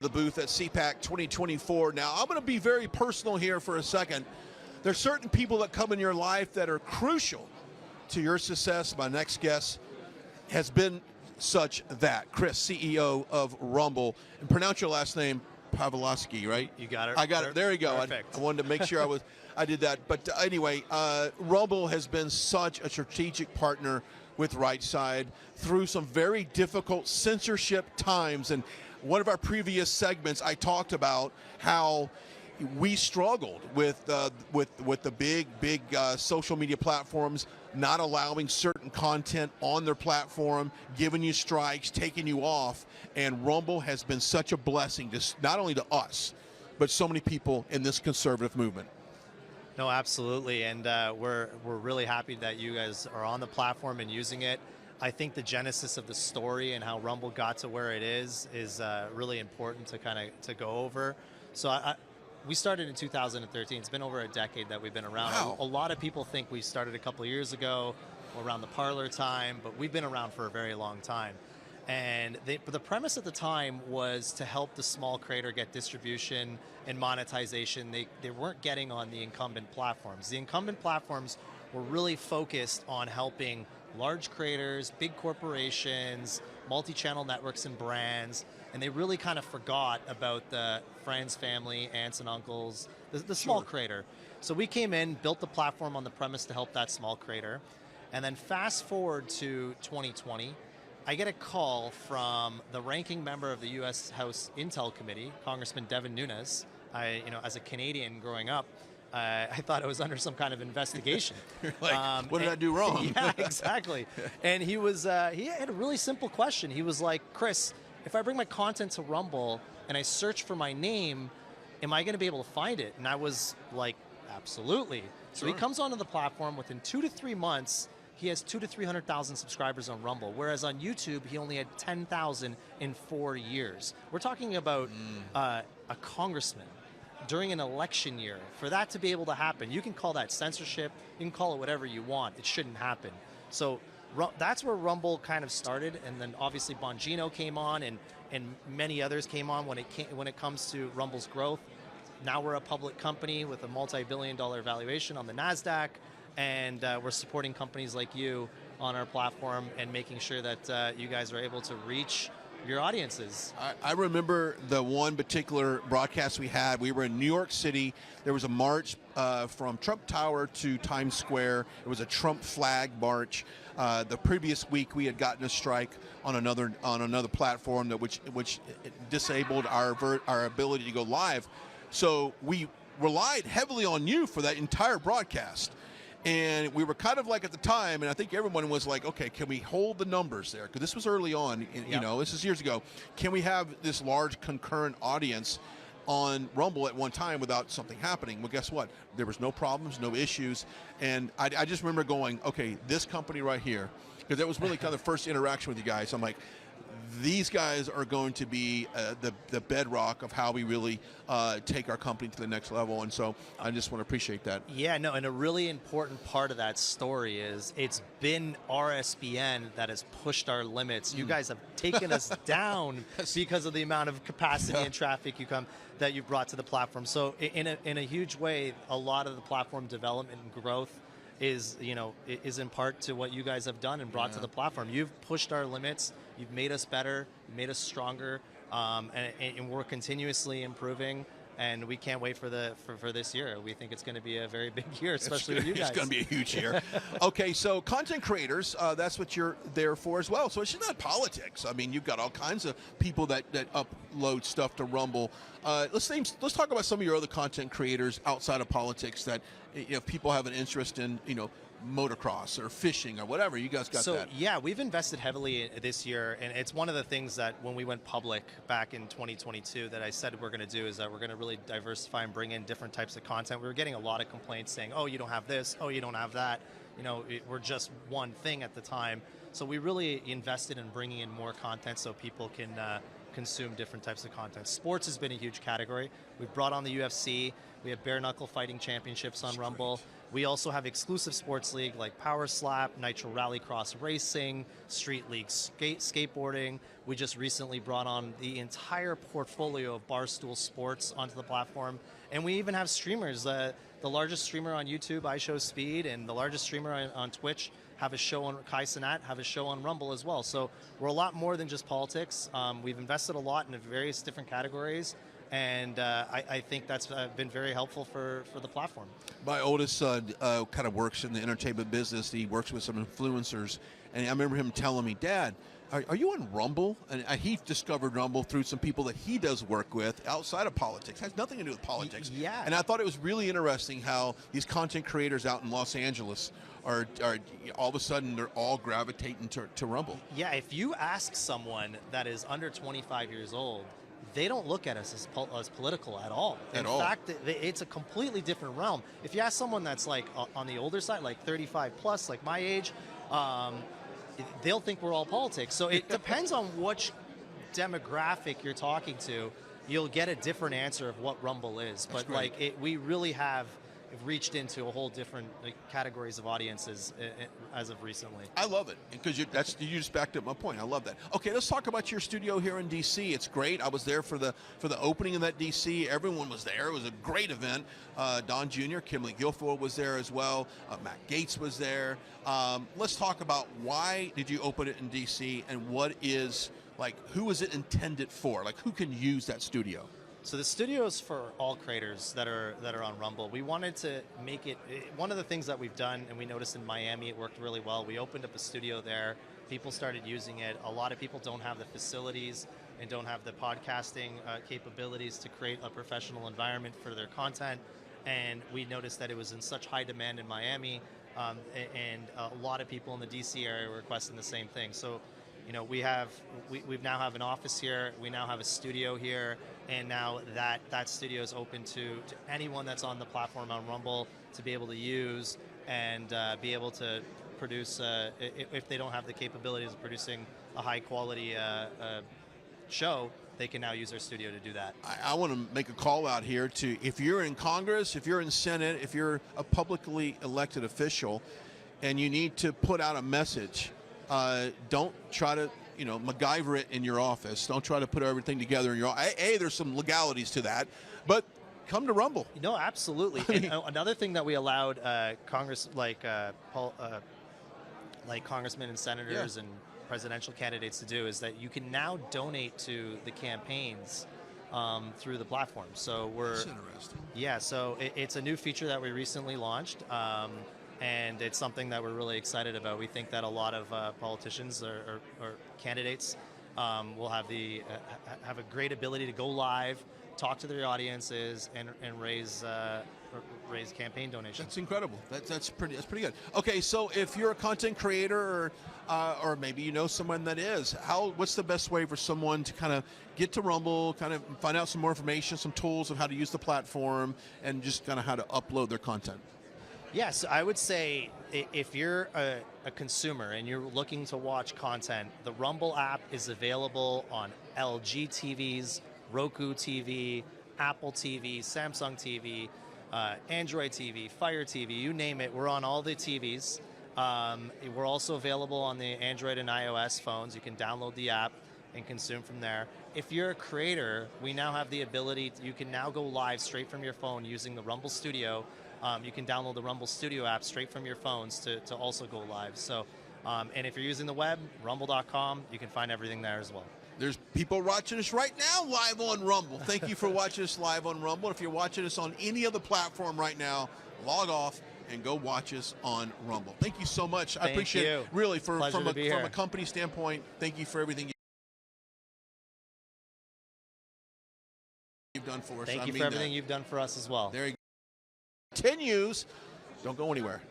The booth at CPAC 2024. Now, I'm going to be very personal here for a second. There's certain people that come in your life that are crucial to your success. My next guest has been such that. Chris, CEO of Rumble. And pronounce your last name, Pavlovski, right? You got it. I got it. There you go. I wanted to make sure I did that. But anyway, Rumble has been such a strategic partner with Right Side through some very difficult censorship times. And one of our previous segments, I talked about how we struggled with the big social media platforms not allowing certain content on their platform, giving you strikes, taking you off. And Rumble has been such a blessing, not only to us, but so many people in this conservative movement. No, absolutely, and we're really happy that you guys are on the platform and using it. I think the genesis of the story and how Rumble got to where it is really important to go over. So we started in 2013. It's been over a decade that we've been around. Wow. A lot of people think we started a couple of years ago, around the Parler time, but we've been around for a very long time. And but the premise at the time was to help the small creator get distribution and monetization they weren't getting on the incumbent platforms. The incumbent platforms were really focused on helping large creators, big corporations, multi-channel networks and brands, and they really kind of forgot about the friends, family, aunts and uncles, the small creator. So we came in, built the platform on the premise to help that small creator, and then fast forward to 2020, I get a call from the ranking member of the U.S. House Intel Committee, Congressman Devin Nunes. As a Canadian growing up, I thought I was under some kind of investigation. You're like, what did I do wrong? Yeah, exactly. And he had a really simple question. He was like, Chris, if I bring my content to Rumble and I search for my name, am I going to be able to find it? And I was like, absolutely. So he comes onto the platform. Within 2 to 3 months, he has 200,000 to 300,000 subscribers on Rumble, whereas on YouTube, he only had 10,000 in 4 years. We're talking about a congressman during an election year. For that to be able to happen, you can call that censorship, you can call it whatever you want. It shouldn't happen. So that's where Rumble kind of started, and then obviously Bongino came on, and many others came on when it comes to Rumble's growth. Now we're a public company with a multi-billion-dollar valuation on the NASDAQ, and we're supporting companies like you on our platform and making sure that you guys are able to reach your audiences. I remember the one particular broadcast we had. We were in New York City. There was a march from Trump Tower to Times Square. It was a Trump flag march. The previous week, we had gotten a strike on another platform which disabled our ability to go live. So we relied heavily on you for that entire broadcast. And we were kind of like at the time, and I think everyone was like, okay, can we hold the numbers there? Because this was early on, this is years ago. Can we have this large concurrent audience on Rumble at one time without something happening? Well, guess what? There was no problems, no issues. And I just remember going, okay, this company right here, because that was really kind of the first interaction with you guys. I'm like, these guys are going to be the bedrock of how we really take our company to the next level, and so I just want to appreciate that. Yeah, no, and a really important part of that story is it's been RSBN that has pushed our limits. You guys have taken us down because of the amount of capacity and traffic that you brought to the platform. So in a huge way, a lot of the platform development and growth is in part to what you guys have done and brought to the platform. You've pushed our limits. You've made us better. You've made us stronger, and we're continuously improving. And we can't wait for this year. We think it's going to be a very big year, especially with you guys. It's going to be a huge year. Okay, so content creators, that's what you're there for as well. So it's not politics. I mean, you've got all kinds of people that upload stuff to Rumble. Let's talk about some of your other content creators outside of politics that if people have an interest in, motocross or fishing or whatever. You guys got that. So yeah, we've invested heavily this year, and it's one of the things that when we went public back in 2022 that I said we're going to do is that we're going to really diversify and bring in different types of content. We were getting a lot of complaints saying, oh, you don't have this, oh, you don't have that. We're just one thing at the time. So we really invested in bringing in more content so people can consume different types of content. Sports has been a huge category. We've brought on the UFC. We have bare knuckle fighting championships on Rumble. We also have exclusive sports league like Power Slap, Nitro Rallycross Racing, Street League skateboarding. We just recently brought on the entire portfolio of Barstool Sports onto the platform. And we even have streamers. The largest streamer on YouTube, iShowSpeed, and the largest streamer on Twitch have a show on Kai Cenat, have a show on Rumble as well. So we're a lot more than just politics. We've invested a lot in various different categories. And I think that's been very helpful for the platform. My oldest son kind of works in the entertainment business. He works with some influencers. And I remember him telling me, Dad, are you on Rumble? And he discovered Rumble through some people that he does work with outside of politics. It has nothing to do with politics. Yeah. And I thought it was really interesting how these content creators out in Los Angeles are all of a sudden they're all gravitating to Rumble. Yeah, if you ask someone that is under 25 years old, they don't look at us as political at all. In fact, it's a completely different realm. If you ask someone that's like on the older side, like 35 plus, like my age, they'll think we're all politics. So it depends on which demographic you're talking to. You'll get a different answer of what Rumble is. That's but great. like we really have reached into a whole different categories of audiences as of recently. I love it because you just backed up my point. I love that. Okay, let's talk about your studio here in DC. It's great. I was there for the opening of that DC. Everyone was there. It was a great event. Don Jr., Kimberly Guilfoyle was there as well. Matt Gaetz was there. Let's talk about why did you open it in DC and what is who is it intended for? Like who can use that studio? So the studio is for all creators that are on Rumble. We wanted to make it, one of the things that we've done, and we noticed in Miami it worked really well, we opened up a studio there, people started using it. A lot of people don't have the facilities and don't have the podcasting capabilities to create a professional environment for their content, and we noticed that it was in such high demand in Miami, and a lot of people in the DC area were requesting the same thing. So we now have an office here, we now have a studio here, and now that studio is open to anyone that's on the platform on Rumble to be able to use and be able to produce, if they don't have the capabilities of producing a high quality show, they can now use their studio to do that. I want to make a call out here to, if you're in Congress, if you're in Senate, if you're a publicly elected official, and you need to put out a message, don't try to, MacGyver it in your office. Don't try to put everything together in your office. there's some legalities to that, but come to Rumble. No, absolutely. And another thing that we allowed congressmen and senators and presidential candidates to do is that you can now donate to the campaigns through the platform. So That's interesting. Yeah, so it's a new feature that we recently launched. And it's something that we're really excited about. We think that a lot of politicians or candidates will have a great ability to go live, talk to their audiences, and raise campaign donations. That's incredible. That's pretty good. Okay, so if you're a content creator or maybe you know someone that is, what's the best way for someone to kind of get to Rumble, kind of find out some more information, some tools of how to use the platform, and just kind of how to upload their content? Yes, I would say if you're a consumer and you're looking to watch content, the Rumble app is available on LG TVs, Roku TV, Apple TV, Samsung TV, Android TV, Fire TV, you name it. We're on all the TVs. We're also available on the Android and iOS phones. You can download the app and consume from there. If you're a creator, we now have the ability, you can now go live straight from your phone using the Rumble Studio. You can download the Rumble Studio app straight from your phones to also go live. So, and if you're using the web, rumble.com, you can find everything there as well. There's people watching us right now live on Rumble. Thank you for watching us live on Rumble. If you're watching us on any other platform right now, log off and go watch us on Rumble. Thank you so much. I appreciate it. Really, from a company standpoint, thank you for everything you've done for us. Thank you for everything you've done for us as well. There you go. Continues. Don't go anywhere.